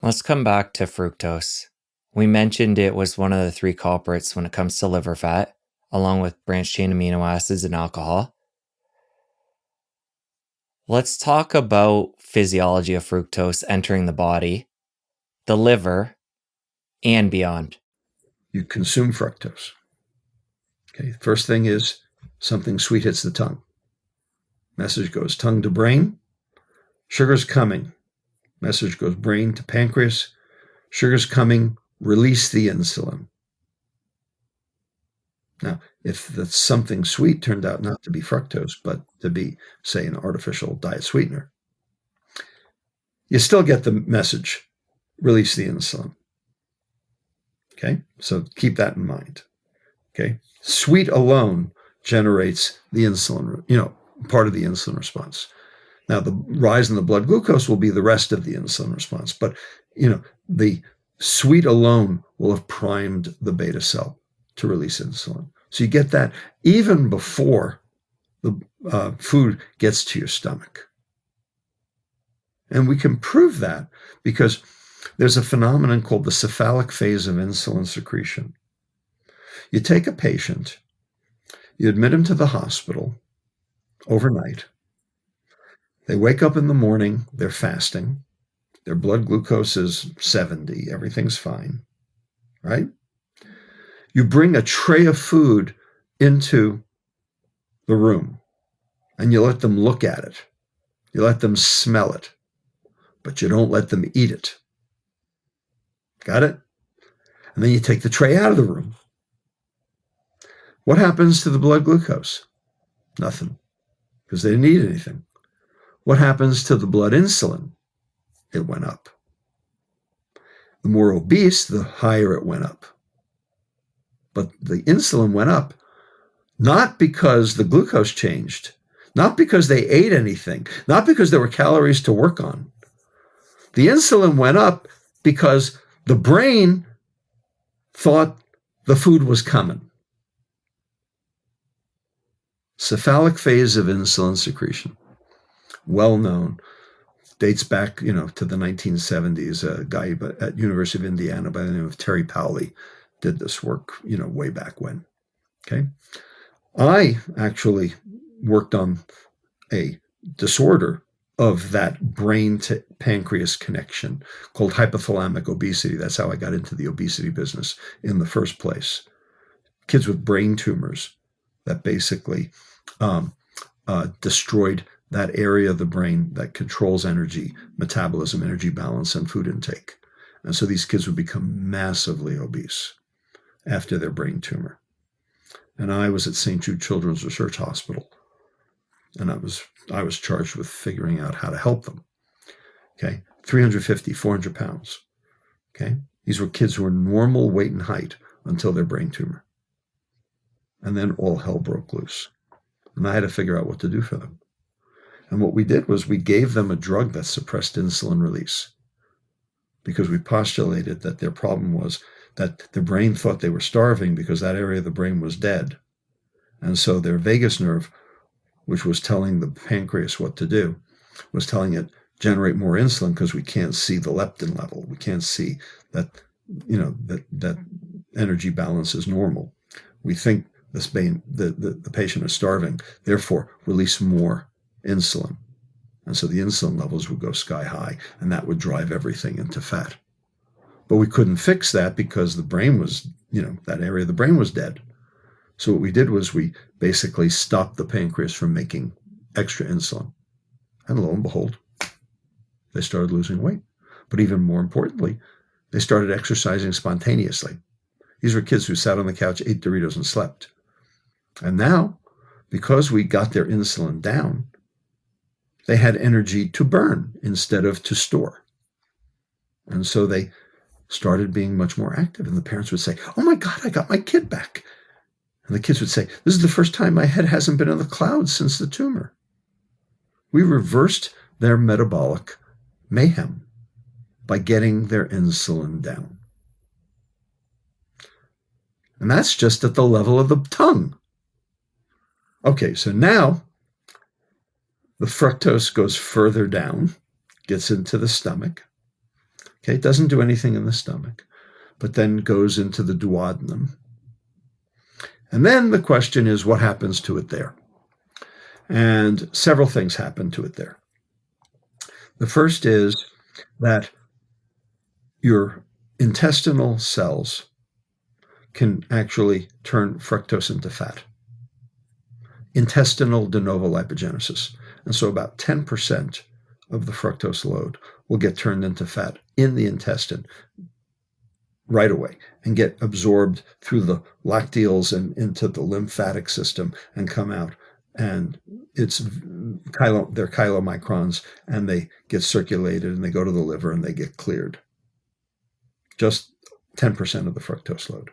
Let's come back to fructose. We mentioned it was one of the three culprits when it comes to liver fat, along with branched chain amino acids and alcohol. Let's talk about physiology of fructose entering the body, the liver, and beyond. You consume fructose. Okay, first thing is something sweet hits the tongue. Message goes tongue to brain. Sugar's coming. Message goes brain to pancreas. Sugar's coming. Release the insulin. Now, if the something sweet turned out not to be fructose, but to be, say, an artificial diet sweetener, you still get the message, release the insulin. Okay, so keep that in mind. Okay, sweet alone generates the insulin, part of the insulin response. Now, the rise in the blood glucose will be the rest of the insulin response, but the sweet alone will have primed the beta cell to release insulin. So you get that even before the food gets to your stomach. And we can prove that because there's a phenomenon called the cephalic phase of insulin secretion. You take a patient, you admit him to the hospital overnight. They wake up in the morning, they're fasting. Their blood glucose is 70, everything's fine, right? You bring a tray of food into the room and you let them look at it. You let them smell it, but you don't let them eat it. Got it? And then you take the tray out of the room. What happens to the blood glucose? Nothing, because they didn't eat anything. What happens to the blood insulin? It went up. The more obese, the higher it went up. But the insulin went up not because the glucose changed, not because they ate anything, not because there were calories to work on. The insulin went up because the brain thought the food was coming. Cephalic phase of insulin secretion, well known, dates back, to the 1970s. A guy at University of Indiana by the name of Terry Powley did this work, way back when. Okay. I actually worked on a disorder of that brain to pancreas connection called hypothalamic obesity. That's how I got into the obesity business in the first place. Kids with brain tumors that basically destroyed that area of the brain that controls energy, metabolism, energy balance, and food intake. And so these kids would become massively obese after their brain tumor. And I was at St. Jude Children's Research Hospital, and I was charged with figuring out how to help them. Okay, 350, 400 pounds. Okay, these were kids who were normal weight and height until their brain tumor. And then all hell broke loose. And I had to figure out what to do for them. And what we did was we gave them a drug that suppressed insulin release, because we postulated that their problem was that the brain thought they were starving because that area of the brain was dead. And so their vagus nerve, which was telling the pancreas what to do, was telling it, generate more insulin because we can't see the leptin level. We can't see that, that energy balance is normal. We think the patient is starving, therefore release more insulin. And so the insulin levels would go sky high, and that would drive everything into fat. But we couldn't fix that because the brain was, that area of the brain was dead. So what we did was we basically stopped the pancreas from making extra insulin. And lo and behold, they started losing weight. But even more importantly, they started exercising spontaneously. These were kids who sat on the couch, ate Doritos, and slept. And now, because we got their insulin down, they had energy to burn instead of to store. And so they started being much more active. And the parents would say, "Oh my God, I got my kid back." And the kids would say, "This is the first time my head hasn't been in the clouds since the tumor." We reversed their metabolic mayhem by getting their insulin down. And that's just at the level of the tongue. Okay, so now the fructose goes further down, gets into the stomach. Okay, it doesn't do anything in the stomach, but then goes into the duodenum. And then the question is, what happens to it there? And several things happen to it there. The first is that your intestinal cells can actually turn fructose into fat. Intestinal de novo lipogenesis. And so about 10% of the fructose load will get turned into fat in the intestine right away and get absorbed through the lacteals and into the lymphatic system and come out. And they're chylomicrons, and they get circulated and they go to the liver and they get cleared. Just 10% of the fructose load.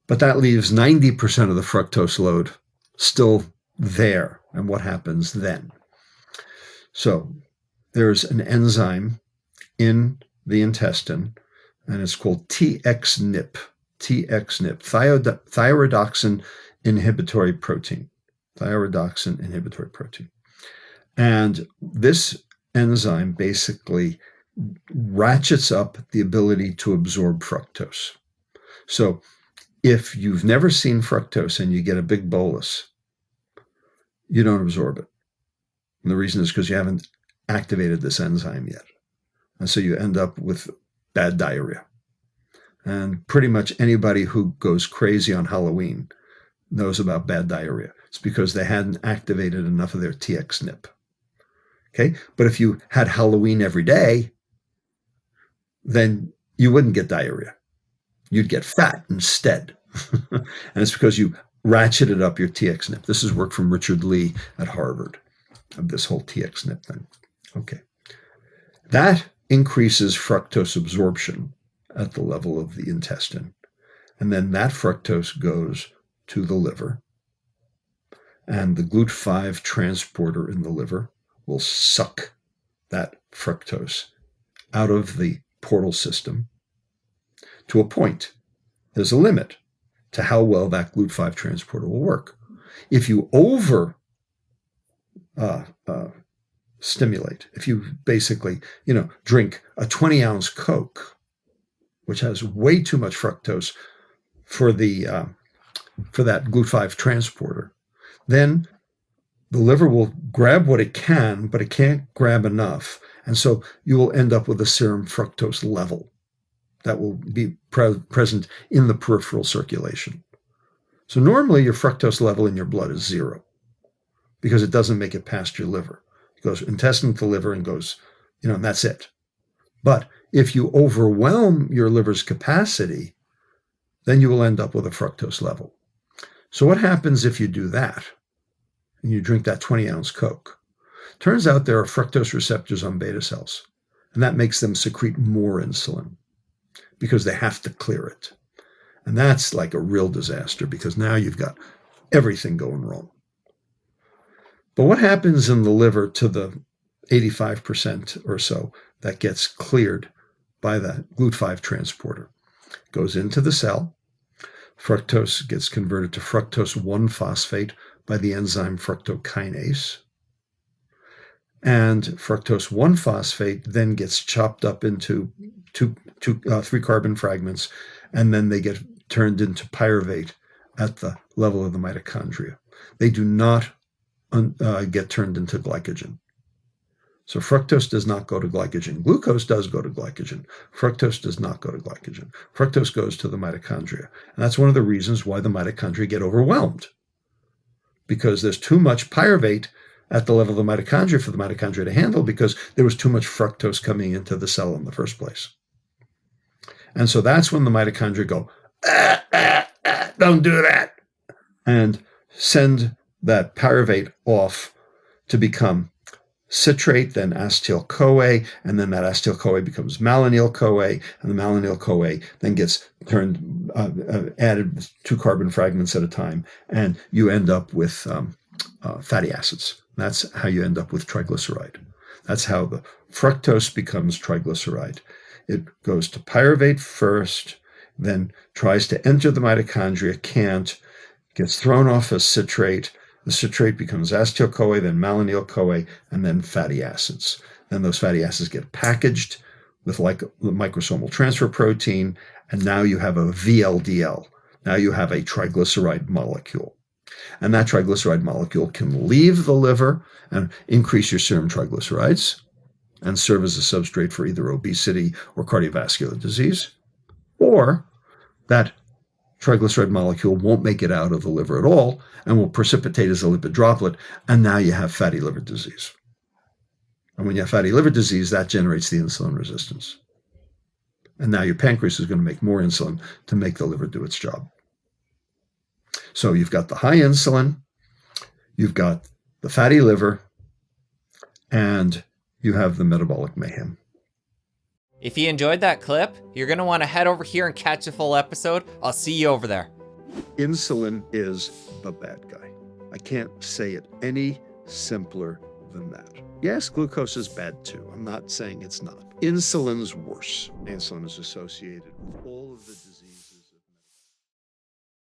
But that leaves 90% of the fructose load still there. And what happens then? So there's an enzyme in the intestine, and it's called TXNIP, thyrodoxin inhibitory protein. And this enzyme basically ratchets up the ability to absorb fructose. So if you've never seen fructose and you get a big bolus, you don't absorb it. And the reason is because you haven't activated this enzyme yet. And so you end up with bad diarrhea. And pretty much anybody who goes crazy on Halloween knows about bad diarrhea. It's because they hadn't activated enough of their TXNIP. Okay? But if you had Halloween every day, then you wouldn't get diarrhea. You'd get fat instead. And it's because you ratcheted up your TXNIP. This is work from Richard Lee at Harvard, of this whole TXNIP thing. Okay. That increases fructose absorption at the level of the intestine. And then that fructose goes to the liver. And the GLUT5 transporter in the liver will suck that fructose out of the portal system to a point. There's a limit to how well that GLUT5 transporter will work. If you over stimulate, if you basically, drink a 20-ounce Coke, which has way too much fructose for that GLUT5 transporter, then the liver will grab what it can, but it can't grab enough. And so you will end up with a serum fructose level that will be present in the peripheral circulation. So normally your fructose level in your blood is 0 because it doesn't make it past your liver. It goes intestine to liver and goes, and that's it. But if you overwhelm your liver's capacity, then you will end up with a fructose level. So what happens if you do that and you drink that 20-ounce Coke? Turns out there are fructose receptors on beta cells, and that makes them secrete more insulin because they have to clear it. And that's like a real disaster because now you've got everything going wrong. But what happens in the liver to the 85% or so that gets cleared by the GLUT5 transporter? It goes into the cell. Fructose gets converted to fructose 1-phosphate by the enzyme fructokinase. And fructose 1-phosphate then gets chopped up into 3-carbon fragments, and then they get turned into pyruvate at the level of the mitochondria. They do not get turned into glycogen. So fructose does not go to glycogen. Glucose does go to glycogen. Fructose does not go to glycogen. Fructose goes to the mitochondria. And that's one of the reasons why the mitochondria get overwhelmed, because there's too much pyruvate at the level of the mitochondria for the mitochondria to handle because there was too much fructose coming into the cell in the first place. And so that's when the mitochondria go, don't do that, and send that pyruvate off to become citrate, then acetyl-CoA, and then that acetyl-CoA becomes malonyl-CoA, and the malonyl-CoA then gets turned, added 2 carbon fragments at a time, and you end up with fatty acids. That's how you end up with triglyceride. That's how the fructose becomes triglyceride. It goes to pyruvate first, then tries to enter the mitochondria, can't, gets thrown off as citrate. The citrate becomes acetyl-CoA, then malonyl-CoA, and then fatty acids. Then those fatty acids get packaged with like the microsomal transfer protein, and now you have a VLDL. Now you have a triglyceride molecule. And that triglyceride molecule can leave the liver and increase your serum triglycerides and serve as a substrate for either obesity or cardiovascular disease. Or that triglyceride molecule won't make it out of the liver at all and will precipitate as a lipid droplet, and now you have fatty liver disease. And when you have fatty liver disease, that generates the insulin resistance. And now your pancreas is going to make more insulin to make the liver do its job. So you've got the high insulin, you've got the fatty liver, and you have the metabolic mayhem. If you enjoyed that clip, you're going to want to head over here and catch the full episode. I'll see you over there. Insulin is the bad guy. I can't say it any simpler than that. Yes, glucose is bad too. I'm not saying it's not. Insulin's worse. Insulin is associated with all of the diseases.